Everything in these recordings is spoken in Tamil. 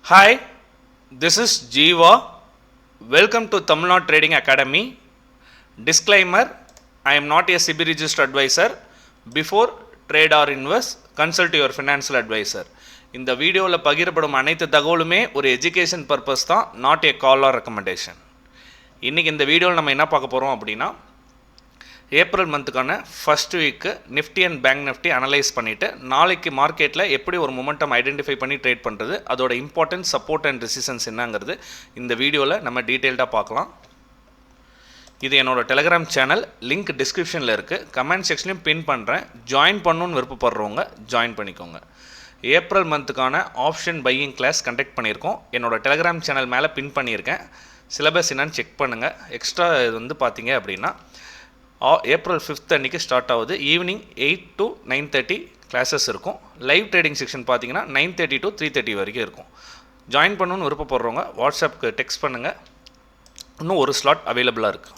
Hi, this is Jeeva. Welcome to Tamil Nadu Trading Academy. Disclaimer, I am not a SEBI registered advisor. Before trade or invest, consult your financial advisor. இந்த வீடியோவில் பகிரப்படும் அனைத்து தகவலுமே ஒரு எஜுகேஷன் பர்பஸ் தான், not a call or recommendation. இன்றைக்கி இந்த வீடியோவில் நம்ம என்ன பார்க்க போகிறோம் அப்படின்னா, ஏப்ரல் மந்த்துக்கான first week Nifty and bank Nifty analyse பண்ணிவிட்டு நாளைக்கு மார்க்கெட்டில் எப்படி ஒரு மொமெண்டம் ஐடென்டிஃபை பண்ணி ட்ரேட் பண்ணுறது, அதோட இம்பார்ட்டன்ஸ், சப்போர்ட் அண்ட் ரெசிஸ்டன்ஸ் என்னங்கிறது இந்த வீடியோவில் நம்ம டீட்டெயில்டாக பார்க்கலாம். இது என்னோட டெலிகிராம் சேனல், லிங்க் டிஸ்கிரிப்ஷனில் இருக்குது, கமெண்ட் செக்ஷன்லையும் பின் பண்ணுறேன். ஜாயின் பண்ணணுன்னு விருப்பப்படுறவங்க ஜாயின் பண்ணிக்கோங்க. ஏப்ரல் மந்த்துக்கான ஆப்ஷன் பையிங் கிளாஸ் கண்டக்ட் பண்ணியிருக்கோம். என்னோடய டெலிகிராம் சேனல் மேலே பின் பண்ணியிருக்கேன். சிலபஸ் என்னன்னு செக் பண்ணுங்கள். எக்ஸ்ட்ரா இது வந்து பார்த்தீங்க அப்படின்னா ஏப்ரல் 5th அன்றைக்கி ஸ்டார்ட் ஆகுது. ஈவினிங் 8 to 9:30 கிளாஸஸ் இருக்கும். லைவ் ட்ரேடிங் செக்ஷன் பார்த்தீங்கன்னா 9:30 to 3:30 வரைக்கும் இருக்கும். ஜாயின் பண்ணணுன்னு விருப்பப்படுறவங்க வாட்ஸ்அப்புக்கு டெக்ஸ்ட் பண்ணுங்கள். இன்னும் ஒரு ஸ்லாட் அவைலபிளாக இருக்குது.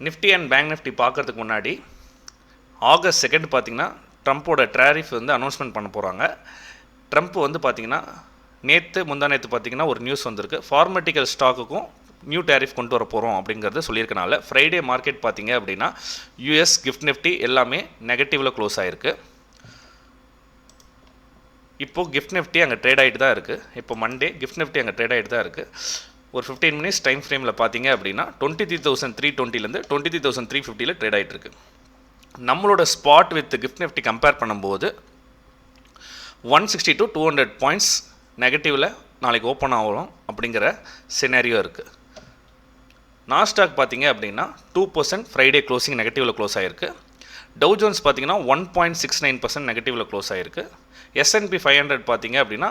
நிஃப்டி அண்ட் பேங்க் நிஃப்டி பார்க்குறதுக்கு முன்னாடி ஆகஸ்ட் 2 பார்த்தீங்கன்னா ட்ரம்ப்போட டாரிஃப் வந்து அனௌன்ஸ்மெண்ட் பண்ண போகிறாங்க. ட்ரம்ப் வந்து பார்த்திங்கன்னா முந்தாநேற்று பார்த்திங்கன்னா ஒரு நியூஸ் வந்திருக்கு. ஃபார்மட்டிக்கல் ஸ்டாக்குக்கும் நியூ டேரிஃப் கொண்டு வர போகிறோம் அப்படிங்கிறது சொல்லியிருக்கனால ஃப்ரைடே மார்க்கெட் பார்த்திங்க அப்படின்னா யூஎஸ் கிஃப்ட் நிஃப்டி எல்லாமே நெகட்டிவில் க்ளோஸ் ஆகிருக்கு. இப்போது கிஃப்ட் நிஃப்டி அங்கே ட்ரேட் ஆகிட்டு தான் இருக்குது. இப்போ மண்டே கிஃப்ட் நிஃப்டி அங்கே ட்ரேட் ஆகிட்டு தான் இருக்குது. ஒரு 15 minutes டைம் ஃப்ரேமில் பார்த்தீங்க அப்படின்னா 23,320 23,350 ட்ரேட் ஆகிட்டு இருக்குது. நம்மளோட spot with gift Nifty compare பண்ணும்போது 160 to 200 பாயிண்ட்ஸ் நெகட்டிவில் நாளைக்கு ஓப்பன் ஆகலாம் அப்படிங்கிற சினாரியோ இருக்குது. நாஸ்டாக் பார்த்தீங்க அப்படின்னா 2% ஃப்ரைடே க்ளோசிங் நெகட்டிவில் க்ளோஸ் ஆகிருக்கு. டவ் ஜோன்ஸ் பார்த்தீங்கன்னா 1.69% நெகட்டிவில் க்ளோஸ் ஆகிருக்கு. S&P 500 பார்த்தீங்க அப்படின்னா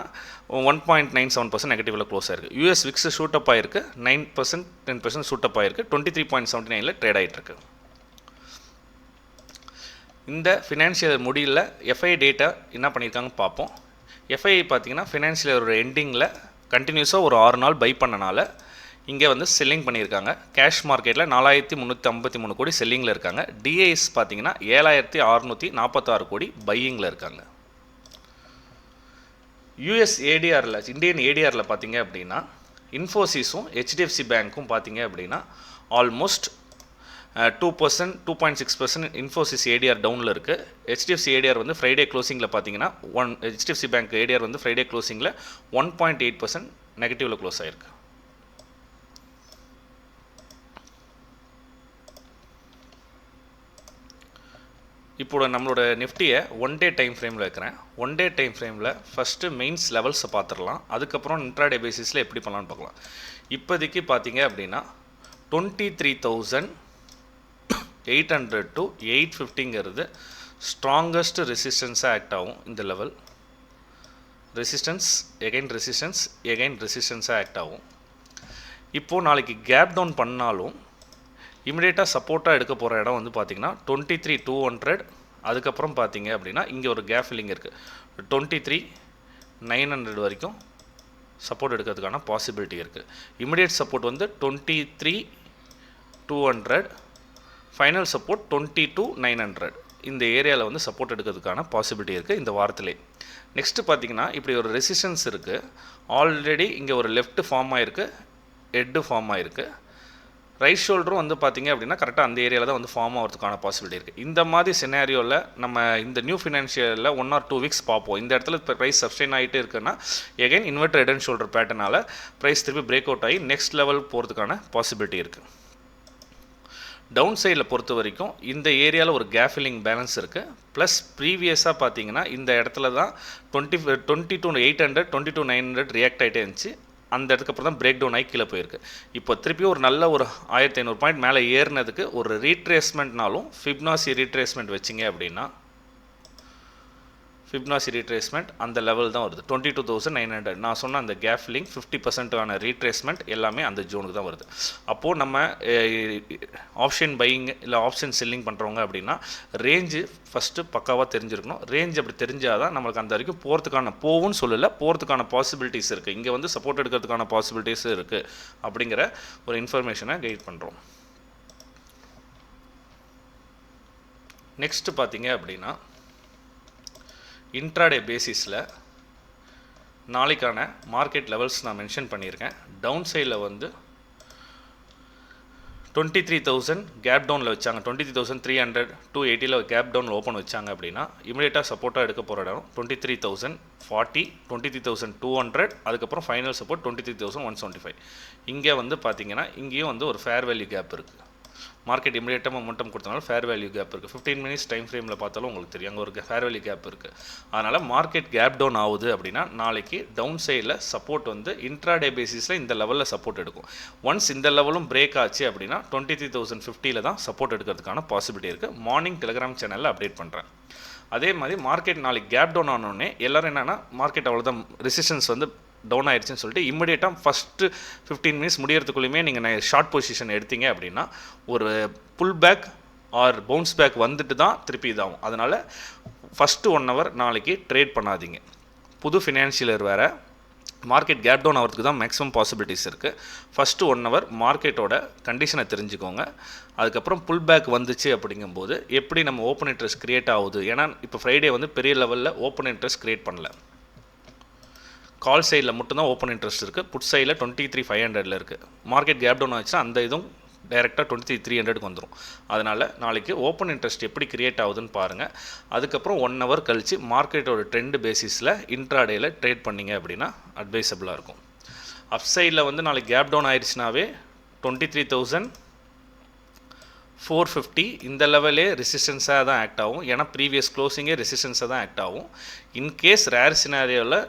1.97% நெகட்டிவில் க்ளோஸ் ஆகிருக்கு. யூஎஸ் விக்ஸ் ஷூட்டப் ஆகிருக்கு. 9% 10% ஷூட்டப் ஆகிருக்கு. 23.79 ட்ரேட் ஆகிட்டுருக்கு. இந்த ஃபினான்ஷியல் முடியல எஃப்ஐ டேட்டா என்ன பண்ணியிருக்காங்கன்னு பார்ப்போம். எஃப்ஐ பார்த்தீங்கன்னா ஃபினான்ஷியல் எண்டிங்கில் கண்டினியூஸாக ஒரு 6 நாள் பை பண்ணனால இங்கே வந்து செல்லிங் பண்ணியிருக்காங்க. கேஷ் மார்க்கெட்டில் 4,353 கோடி செல்லிங்கில் இருக்காங்க. டிஐஎஸ் பார்த்தீங்கன்னா 7,646 கோடி பையிங்கில் இருக்காங்க. யூஎஸ் ஏடிஆரில், இந்தியன் ஏடிஆரில் பார்த்தீங்க அப்படின்னா இன்ஃபோசிஸும் ஹெச்டிஎஃப்சி பேங்க்கும் பார்த்தீங்க அப்படின்னா ஆல்மோஸ்ட் 2%, 2.6% இன்ஃபோசிஸ் ஏடிஆர் டவுனில் இருக்குது. ஹெச்டிஎஃப்சி ஏடிஆர் வந்து ஃப்ரைடே க்ளோசிங்கில் பார்த்தீங்கன்னா ஹெச்டிஎஃப்சி பேங்க் ஏடிஆர் வந்து ஃப்ரைடே க்ளோசிங்கில் 1.8% நெகட்டிவில் க்ளோஸ் ஆகிருக்கு. இப்போ நம்மளோட நிஃப்டியை 1 day டைம் ஃப்ரேமில் வைக்கிறேன். 1 day டைம் ஃப்ரேமில் ஃபஸ்ட்டு மெயின்ஸ் லெவல்ஸை பார்த்துடலாம். அதுக்கப்புறம் இன்ட்ராடே பேசிஸில் எப்படி பண்ணலான்னு பார்க்கலாம். இப்போதைக்கு பார்த்தீங்க அப்படின்னா 23,800 to 850ங்கிறது ஸ்ட்ராங்கஸ்ட் ரெசிஸ்டன்ஸாக ஆக்ட் ஆகும். இந்த லெவல் ரெசிஸ்டன்ஸ் எகைன் ரெசிஸ்டன்ஸாக ஆக்ட் ஆகும். இப்போது நாளைக்கு கேப் டவுன் பண்ணாலும் இமிடியேட்டாக சப்போர்ட்டாக எடுக்க போகிற இடம் வந்து பார்த்திங்கன்னா 23,200. அதுக்கப்புறம் பார்த்தீங்க அப்படின்னா இங்கே ஒரு கேப் ஃபில்லிங் இருக்குது. 23,900 வரைக்கும் சப்போர்ட் எடுக்கிறதுக்கான பாசிபிலிட்டி இருக்குது. இமிடியேட் சப்போர்ட் வந்து 23,200, ஃபைனல் சப்போர்ட் 22,900. இந்த ஏரியாவில் வந்து சப்போர்ட் எடுக்கிறதுக்கான பாசிபிலிட்டி இருக்குது இந்த வாரத்திலே. நெக்ஸ்ட்டு பார்த்திங்கன்னா இப்படி ஒரு ரெசிஸ்டன்ஸ் இருக்குது. ஆல்ரெடி இங்கே ஒரு லெஃப்ட் ஃபார்ம் ஆகிருக்கு, ஹெட்டு ஃபார்ம் ஆகிருக்கு. ரைட் ஷோல்டரும் வந்து பார்த்திங்க அப்படின்னா கரெக்டாக அந்த ஏரியாவில் தான் வந்து ஃபார்ம் ஆகிறதுக்கான பாசிபிலிட்டி இருக்குது. இந்த மாதிரி சினாரியோவில் நம்ம இந்த நியூ ஃபினான்ஷியலில் 1 or 2 weeks பார்ப்போம். இந்த இடத்துல இப்போ ப்ரைஸ் சஸ்டெயின் ஆகிட்டே இருக்குன்னா again inverted head and shoulder பேட்டர்னால் ப்ரைஸ் திருப்பி பிரேக் அவுட் ஆகி நெக்ஸ்ட் லெவல் போகிறதுக்கான பாசிபிலிட்டி இருக்குது. டவுன் சைடில் பொறுத்த வரைக்கும் இந்த ஏரியாவில் ஒரு கேப் ஃபில்லிங் பேலன்ஸ் இருக்குது. ப்ளஸ் ப்ரீவியஸாக பார்த்தீங்கன்னா இந்த இடத்துல தான் 22,800 22,900 ரியாக்ட் ஆகிட்டே இருந்துச்சு. அந்த இடத்துக்கு அப்புறம் தான் பிரேக் டவுன் ஆகி கீழே போயிருக்கு. இப்போ திருப்பியும் ஒரு நல்ல ஒரு 1,500 பாயிண்ட் மேலே ஏறினதுக்கு ஒரு ரீட்ரேஸ்மெண்ட்னாலும் ஃபிப்னாசி ரீட்ரேஸ்மெண்ட் வச்சிங்க அப்படின்னா ஃபிப்னாசி ரீட்ரேஸ்மெண்ட் அந்த லெவல் தான் வருது 22,900. நான் சொன்ன அந்த கேப் ஃபில்லிங் 50% ரீட்ரேஸ்மெண்ட் எல்லாமே அந்த ஜோனுக்கு தான் வருது. அப்போது நம்ம ஆப்ஷன் பையிங் இல்லை ஆப்ஷன் செல்லிங் பண்ணுறவங்க அப்படின்னா ரேஞ்சு ஃபஸ்ட்டு பக்காவாக தெரிஞ்சிருக்கணும். ரேஞ்ச் அப்படி தெரிஞ்சால் தான் நம்மளுக்கு அந்த வரைக்கும் போகும்னு சொல்லலை, போகிறதுக்கான பாசிபிலிட்டிஸ் இருக்குது. இங்கே வந்து சப்போர்ட் எடுக்கிறதுக்கான பாசிபிலிட்டிஸ் இருக்குது அப்படிங்கிற ஒரு இன்ஃபர்மேஷனை கைட் பண்ணுறோம். நெக்ஸ்ட்டு பார்த்தீங்க அப்படின்னா இன்ட்ராடே பேசிஸில் நாளைக்கான மார்க்கெட் லெவல்ஸ் நான் மென்ஷன் பண்ணியிருக்கேன். டவுன் சைடில் வந்து 23,000 கேப் டவுனில் வச்சாங்க. 23,300 280 கேப் டவுனில் ஓப்பன் வச்சாங்க அப்படின்னா இமீடியட்டாக சப்போர்ட்டாக எடுக்க போகிற இடம் 23,040, 23,200, அதுக்கப்புறம் ஃபைனல் சப்போர்ட் 23,175. இங்கே வந்து பார்த்தீங்கன்னா இங்கேயும் வந்து ஒரு ஃபேர் வேல்யூ கேப் இருக்குது. மார்க்கெட் இமீடியட்டாக மொமெண்டம் கொடுத்தனால ஃபேர் வேல்யூ கேப் இருக்குது. 15 மினிட்ஸ் டைம் ஃப்ரேமில் பார்த்தாலும் உங்களுக்கு தெரியும் அங்கே ஒரு ஃபேர் வேல்யூ கேப் இருக்குது. அதனால் மார்க்கெட் கேப் டவுன் ஆகுது அப்படின்னா நாளைக்கு டவுன் சைடில் சப்போர்ட் வந்து இன்ட்ராடே பேசிஸில் இந்த லெவலில் சப்போர்ட் எடுக்கும். ஒன்ஸ் இந்த லெவலும் பிரேக் ஆச்சு அப்படின்னா 23,050 தான் சப்போர்ட் எடுக்கிறதுக்கான பாசிபிலிட்டி இருக்குது. மார்னிங் டெலிகிராம் சேனலில் அப்டேட் பண்ணுறேன். அதே மாதிரி மார்க்கெட் நாளைக்கு கேப் டவுன் ஆனோடனே எல்லோரும் என்னென்னா மார்க்கெட் அவ்வளோதான் ரெசிஸ்டன்ஸ் வந்து டவுன் ஆயிடுச்சுன்னு சொல்லிட்டு இம்மிடியேட்டாக ஃபஸ்ட்டு 15 மினிட்ஸ் முடியறதுக்குள்ளேயுமே நீங்கள் ஷார்ட் பொசிஷன் எடுத்தீங்க அப்படின்னா ஒரு pull back or bounce back வந்துட்டு தான் திருப்பி இதாகும். அதனால் ஃபஸ்ட்டு 1 ஹவர் நாளைக்கு ட்ரேட் பண்ணாதீங்க. புது ஃபினான்ஷியல் இயர் வேறு, மார்க்கெட் கேப் டவுன் ஆகிறதுக்கு தான் மேக்ஸிமம் பாசிபிலிட்டிஸ் இருக்குது. ஃபஸ்ட்டு 1 ஹவர் மார்க்கெட்டோட கண்டிஷனை தெரிஞ்சுக்கோங்க. அதுக்கப்புறம் புல் பேக் வந்துச்சு அப்படிங்கும்போது எப்படி நம்ம ஓப்பன் இன்ட்ரெஸ்ட் க்ரியேட் ஆகுது. ஏன்னா இப்போ ஃப்ரைடே வந்து பெரிய லெவலில் ஓப்பன் இன்ட்ரெஸ்ட் க்ரியேட் பண்ணல. கால் சைடில் மட்டும்தான் ஓப்பன் இன்ட்ரெஸ்ட் இருக்குது. புட் சைடில் 23,500 இருக்குது. மார்க்கெட் கேப் டவுன் ஆச்சுன்னா அந்த இதுவும் டைரெக்டாக 23,300க்கு வந்துடும். அதனால் நாளைக்கு ஓப்பன் இன்ட்ரெஸ்ட் எப்படி கிரியேட் ஆகுதுன்னு பாருங்கள். அதுக்கப்புறம் 1 ஹவர் கழித்து மார்க்கெட்டோட ட்ரெண்ட் பேசிஸில் இன்ட்ராடேயில் ட்ரேட் பண்ணிங்க அப்படின்னா அட்வைசபிளாக இருக்கும். அப் சைடில் வந்து நாளைக்கு கேப் டவுன் ஆயிடுச்சுனாவே 23,450 இந்த லெவலே ரெசிஸ்டன்ஸாக தான் ஆக்ட் ஆகும். ஏன்னா ப்ரீவியஸ் க்ளோசிங்கே ரெசிஸ்டன்ஸாக தான் ஆக்ட் ஆகும். இன்கேஸ் ரேர் சினாரியோவில்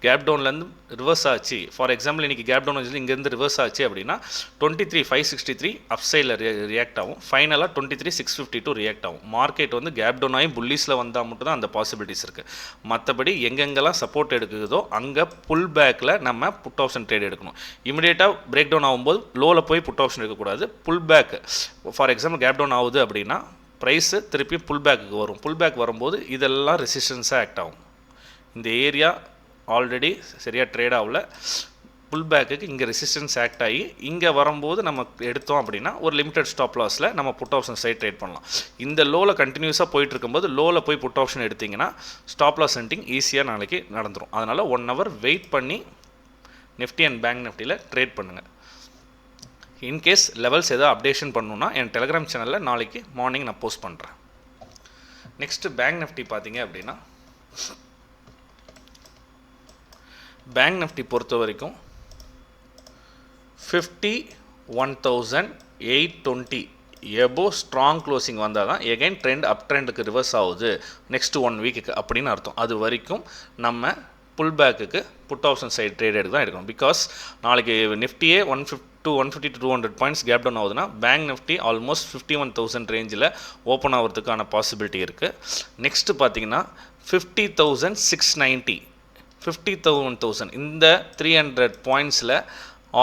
கேப் டவுன்லேருந்து ரிவர்ஸ் ஆச்சு, ஃபார் எக்ஸாம்பிள் இன்றைக்கி கேப் டவுன் வச்சு இங்கேருந்து ரிவர்ஸ் ஆச்சு அப்படின்னா 23,563 அப் சைடில் ரியாக்ட் ஆகும். ஃபைனலாக 23,652 ரியாக்ட் ஆகும். மார்க்கெட் வந்து கேப் டவுன் ஆகி புல்லிஸில் வந்தால் மட்டும் தான் அந்த பாசிபிலிட்டிஸ் இருக்குது. மற்றபடி எங்கெங்கெல்லாம் சப்போர்ட் எடுக்குதோ அங்கே புல் பேக்கில் நம்ம புட் ஆப்ஷன் ட்ரேட் எடுக்கணும். இமீடியட்டாக பிரேக் டவுன் ஆகும்போது லோவில் போய் புட் ஆப்ஷன் எடுக்கக்கூடாது. Pull back for example gap down ஆகுது அப்படின்னா ப்ரைஸு திருப்பி புல் பேக்கு வரும். புல் பேக் வரும்போது இதெல்லாம் ரெசிஸ்டன்ஸாக ஆக்ட் ஆகும். இந்த ஏரியா ஆல்ரெடி சரியாக ட்ரேட் ஆகல. புல் பேக்குக்கு இங்கே ரெசிஸ்டன்ஸ் ஆக்ட் ஆகி இங்கே வரும்போது நம்ம எடுத்தோம் அப்படின்னா ஒரு லிமிடெட் ஸ்டாப் லாஸில் நம்ம புட் ஆப்ஷன் சைட் ட்ரேட் பண்ணலாம். இந்த லோவில் கண்டினியூஸாக போயிட்டு இருக்கும்போது லோவில் போய் புட் ஆப்ஷன் எடுத்திங்கன்னா ஸ்டாப் லாஸ் சென்டிங் ஈஸியாக நாளைக்கு நடந்துடும். அதனால் 1 ஹவர் வெயிட் பண்ணி நிஃப்டி அண்ட் பேங்க் நிஃப்டியில் ட்ரேட் பண்ணுங்கள். இன்கேஸ் லெவல்ஸ் எதாவது அப்டேஷன் பண்ணணுன்னா என் டெலிகிராம் சேனலில் நாளைக்கு மார்னிங் நான் போஸ்ட் பண்ணுறேன். நெக்ஸ்ட்டு பேங்க் நிஃப்டி பார்த்தீங்க அப்படின்னா பேங்க் நிஃப்டி பொறுத்த வரைக்கும் 51,820 எபோ ஸ்ட்ராங் க்ளோசிங் வந்தால் தான் எகைன் ட்ரெண்ட் அப் ட்ரெண்டுக்கு ரிவர்ஸ் ஆகுது நெக்ஸ்ட் 1 வீக்குக்கு அப்படின்னு அர்த்தம். அது வரைக்கும் நம்ம புல் பேக்குக்கு புட் ஆப்ஷன் சைடு ட்ரேட் எடுக்க தான் எடுக்கணும். பிகாஸ் நாளைக்கு நிஃப்டியே 150 to 200 பாயிண்ட்ஸ் கேப் டவுன் ஆகுதுன்னா பேங்க் நிஃப்டி ஆல்மோஸ்ட் 51,000 ரேஞ்சில் ஓப்பன் ஆகிறதுக்கான பாசிபிலிட்டி இருக்குது. நெக்ஸ்ட்டு பார்த்தீங்கன்னா 50,690 51,000 இந்த 300 பாயிண்ட்ஸில்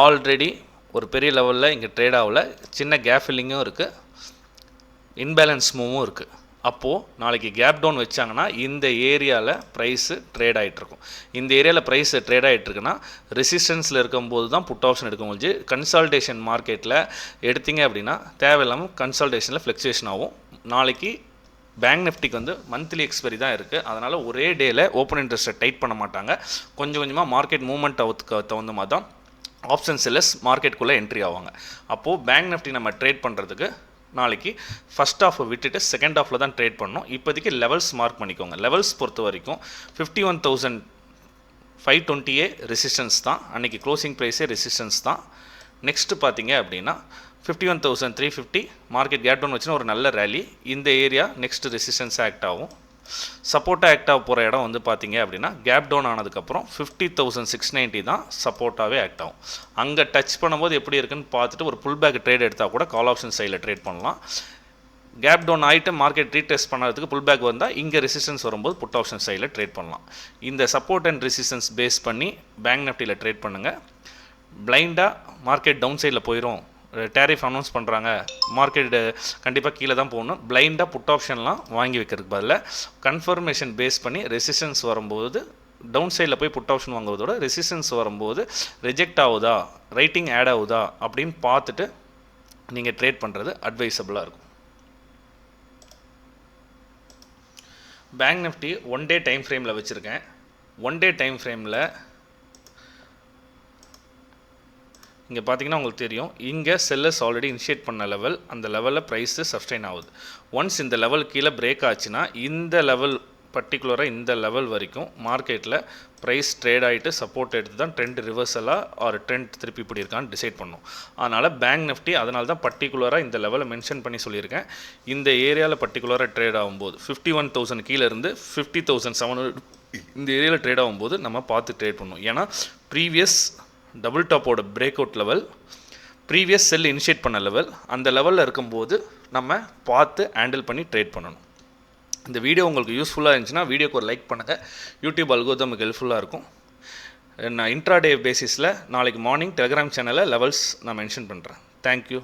ஆல்ரெடி ஒரு பெரிய லெவலில் இங்கே ட்ரேட் ஆகல. சின்ன கேப் ஃபில்லிங்கும் இருக்குது, இன்பேலன்ஸ் மூவும் இருக்குது. அப்போது நாளைக்கு கேப் டவுன் வச்சாங்கன்னா இந்த ஏரியாவில் ப்ரைஸு ட்ரேட் ஆகிட்ருக்கும். இந்த ஏரியாவில் ப்ரைஸு ட்ரேட் ஆகிட்ருக்குன்னா ரெசிஸ்டன்ஸில் இருக்கும்போது தான் புட் ஆப்ஷன் எடுக்க முடிஞ்சு. கன்சால்டேஷன் மார்க்கெட்டில் எடுத்தீங்க அப்படின்னா தேவையில்லாமல் கன்சால்டேஷனில் ஃப்ளக்சுவேஷன் ஆகும். நாளைக்கு பேங்க் நிஃப்டிக்கு வந்து மந்த்லி எக்ஸ்பைரி தான் இருக்குது. அதனால் ஒரே டேயில் ஓப்பன் இன்ட்ரெஸ்ட்டை டைட் பண்ண மாட்டாங்க. கொஞ்சம் கொஞ்சமாக மார்க்கெட் மூவ்மெண்ட் தகுந்த மாதிரி தான் ஆப்ஷன் செல்லர்ஸ் மார்க்கெட்டுக்குள்ளே என்ட்ரி ஆவாங்க. அப்போது பேங்க் நிஃப்டி நம்ம ட்ரேட் பண்ணுறதுக்கு நாளைக்கு ஃபஸ்ட் ஹாஃபை விட்டுட்டு செகண்ட் ஹாஃபில் தான் ட்ரேட் பண்ணணும். இப்போதைக்கு லெவல்ஸ் மார்க் பண்ணிக்கோங்க. லெவல்ஸ் பொறுத்த வரைக்கும் 51,520 ரெசிஸ்டன்ஸ் தான். அன்றைக்கி க்ளோசிங் ப்ரைஸே ரெசிஸ்டன்ஸ் தான். நெக்ஸ்ட்டு பார்த்தீங்க அப்படின்னா 51,350 மார்க்கெட் கேப் டவுன் வச்சுன்னா ஒரு நல்ல ரேலி. இந்த ஏரியா நெக்ஸ்ட் ரெசிஸ்டன்ஸ் ஆக்ட் ஆகும். சப்போர்ட்டாக ஆக்ட் ஆக போகிற இடம் வந்து பார்த்தீங்க அப்படின்னா கேப் டவுன் ஆனதுக்கப்புறம் 50,690 தான் சப்போர்ட்டாகவே ஆக்ட் ஆகும். அங்கே டச் பண்ணும்போது எப்படி இருக்குன்னு பார்த்துட்டு ஒரு புல் பேக் ட்ரேட் எடுத்தால் கூட கால் ஆப்ஷன் சைடில் ட்ரேட் பண்ணலாம். கேப் டவுன் ஆகிட்டு மார்க்கெட் ரீடெஸ்ட் பண்ணுறதுக்கு புல் பேக் வந்தால் இங்கே ரெசிஸ்டன்ஸ் வரும்போது புட் ஆப்ஷன் சைடில் ட்ரேட் பண்ணலாம். இந்த சப்போர்ட் அண்ட் ரெசிஸ்டன்ஸ் பேஸ் பண்ணி பேங்க் நிஃப்டியில் ட்ரேட் பண்ணுங்கள். பிளைண்டாக மார்க்கெட் டவுன் சைடில் போயிடும், டேரிஃப் அனௌன்ஸ் பண்ணுறாங்க, மார்க்கெட் கண்டிப்பாக கீழே தான் போகணும், பிளைண்டாக புட் ஆப்ஷன்லாம் வாங்கி வைக்கிறதுக்கு பதிலாக கன்ஃபர்மேஷன் பேஸ் பண்ணி ரெசிஸ்டன்ஸ் வரும்போது டவுன் சைடில் போய் புட் ஆப்ஷன் வாங்குவதோட ரெசிஸ்டன்ஸ் வரும்போது ரிஜெக்ட் ஆகுதா, ரைட்டிங் ஆட் ஆகுதா அப்படின்னு பார்த்துட்டு நீங்கள் ட்ரேட் பண்ணுறது அட்வைசபிளாக இருக்கும். பேங்க் நிஃப்டி 1 டே டைம் ஃப்ரேமில் வச்சுருக்கேன். 1 டே டைம் ஃப்ரேமில் இங்கே பார்த்தீங்கன்னா உங்களுக்கு தெரியும், இங்கே செல்லர்ஸ் ஆல்ரெடி இனிஷியேட் பண்ண லெவல், அந்த லெவலில் ப்ரைஸு சஸ்டெயின் ஆகுது. ஒன்ஸ் இந்த லெவல் கீழே பிரேக் ஆச்சுன்னா இந்த லெவல் பர்டிகுலராக இந்த லெவல் வரைக்கும் மார்க்கெட்டில் ப்ரைஸ் ட்ரேட் ஆகிட்டு சப்போர்ட் எடுத்து தான் ட்ரெண்ட் ரிவர்சலாக ஒரு ட்ரெண்ட் திருப்பி இப்படி இருக்கான்னு டிசைட் பண்ணும். அதனால் பேங்க் நிஃப்டி அதனால தான் பர்டிகுலராக இந்த லெவலை மென்ஷன் பண்ணி சொல்லியிருக்கேன். இந்த ஏரியாவில் பர்டிகுலராக ட்ரேட் ஆகும்போது 51,000 கீழே இருந்து 50,700 இந்த ஏரியாவில் ட்ரேட் ஆகும்போது நம்ம பார்த்து ட்ரேட் பண்ணணும். ஏன்னா ப்ரீவியஸ் டபுள் டாப்போட break out level, previous sell initiate பண்ண லெவல், அந்த லெவலில் இருக்கும்போது நம்ம பார்த்து ஹேண்டில் பண்ணி ட்ரேட் பண்ணணும். இந்த வீடியோ உங்களுக்கு யூஸ்ஃபுல்லாக இருந்துச்சுன்னா வீடியோக்கு ஒரு லைக் பண்ணுங்கள். யூடியூப் அல்கோரிதம் ஹெல்ப்ஃபுல்லாக இருக்கும். நான் இன்ட்ராடே பேசிஸில் நாளைக்கு மார்னிங் டெலிகிராம் சேனலில் லெவல்ஸ் நான் மென்ஷன் பண்ணுறேன். தேங்க்யூ.